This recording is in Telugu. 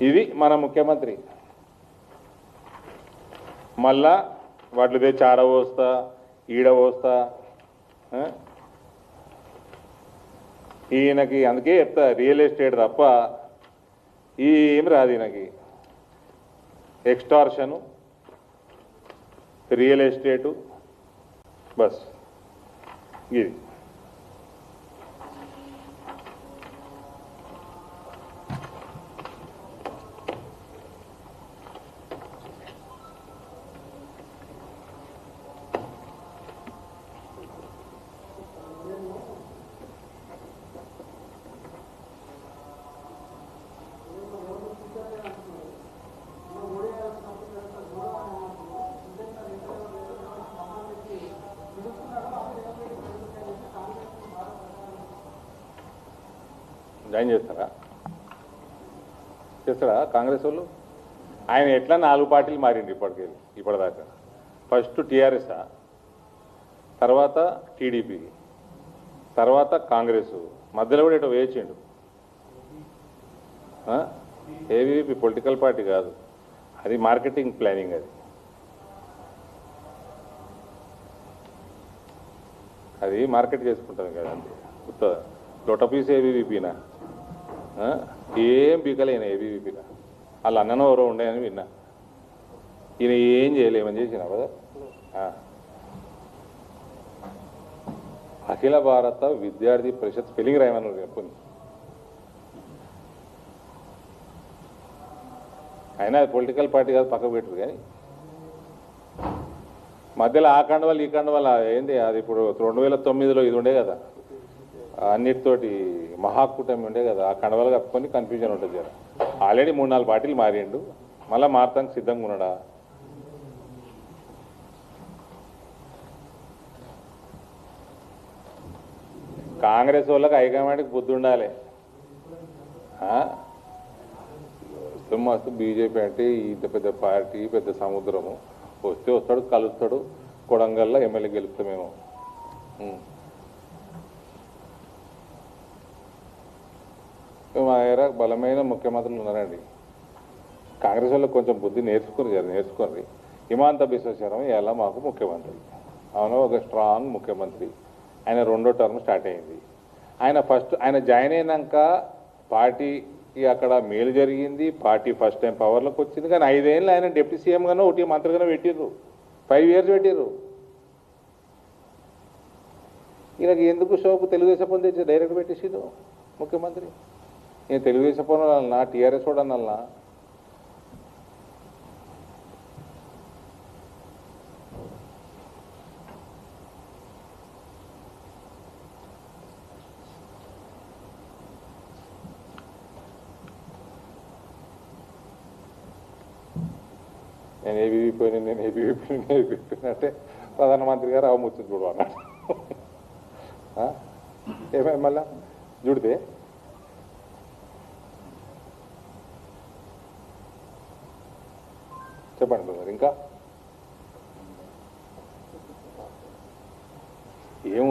ఇది మన ముఖ్యమంత్రి. మళ్ళా వాటిలో తెచ్చి ఆడ పోస్తా ఈడ పోస్తా. ఈయనకి అందుకే చెప్తా, రియల్ ఎస్టేట్ తప్ప ఏమి రాదు ఈయనకి. ఎక్స్టార్షను, రియల్ ఎస్టేటు, బస్ ఇది. జాయిన్ చేస్తారా కాంగ్రెస్ వాళ్ళు? ఆయన ఎట్లా 4 పార్టీలు మారిండు ఇప్పటిదాకా. ఫస్ట్ టీఆర్ఎస్, తర్వాత టీడీపీ, తర్వాత కాంగ్రెస్, మధ్యలో కూడా ఇటు వేయించిండు. ఏబీవీపీ పొలిటికల్ పార్టీ కాదు, అది మార్కెటింగ్ ప్లానింగ్. అది మార్కెట్ చేసుకుంటుంది కదా, అంతే. కొత్త లొటపీస్ ఏబీవీపీనా? ఏం బీకలేనా ఏబీవీపీనా? వాళ్ళ అన్ననో ఎవరో ఉండేయని విన్నా. ఈయన ఏం చేయలేమని చేసిన కదా. అఖిల భారత విద్యార్థి పరిషత్ స్పెల్లింగ్ రాయమని చెప్పుని. అయినా అది పొలిటికల్ పార్టీ కాదు, పక్కకు పెట్టరు. కానీ మధ్యలో ఆ కండవాళ్ళు ఈ కండవాళ్ళు ఏంది, అది ఇప్పుడు 2009లో ఇది ఉండే కదా, అన్నిటితోటి మహాకూటమి ఉండే కదా, ఆ కండవాళ్ళు కప్పుకొని కన్ఫ్యూజన్ ఉంటుంది జర. ఆల్రెడీ 3-4 పార్టీలు మారిండు, మళ్ళీ మారటానికి సిద్ధంగా ఉన్నాడా? కాంగ్రెస్ వాళ్ళకి హైకమాండ్కి బుద్ధి ఉండాలి. మస్తు బీజేపీ అంటే ఇంత పెద్ద పార్టీ, పెద్ద సముద్రము. వస్తే వస్తాడు, కలుస్తాడు, కొడంగల్లో ఎమ్మెల్యే గెలుస్తామేమో. మా దగ్గర బలమైన ముఖ్యమంత్రులు ఉన్నారండి. కాంగ్రెస్ వాళ్ళకి కొంచెం బుద్ధి నేర్చుకోండి. హిమాంత బిశ్వ శర్మ ఇలా మాకు ముఖ్యమంత్రి. అవును, ఒక స్ట్రాంగ్ ముఖ్యమంత్రి. ఆయన 2వ టర్మ్ స్టార్ట్ అయింది. ఆయన జాయిన్ అయినాక పార్టీకి అక్కడ మేలు జరిగింది, పార్టీ ఫస్ట్ టైం పవర్లోకి వచ్చింది. కానీ 5 ఏళ్ళు ఆయన డిప్యూటీ సీఎంగానో ఒకటి మంత్రిగానో పెట్టిర్రు, 5 years పెట్టిర్రు. ఈయనకి ఎందుకు షోకు తెలుగుదేశం పొందించి డైరెక్ట్ పెట్టేసిరు ముఖ్యమంత్రి? నేను తెలుగుదేశం పొందాలన్నా టీఆర్ఎస్ కూడా అన్నా? నేను ఏబీవీపీ అంటే ప్రధానమంత్రి గారు అవముచ్చింది చూడు అన్నాడు. ఏమేమి మళ్ళా చూడితే చెప్పండి బ్రదర్. ఇంకా ఏము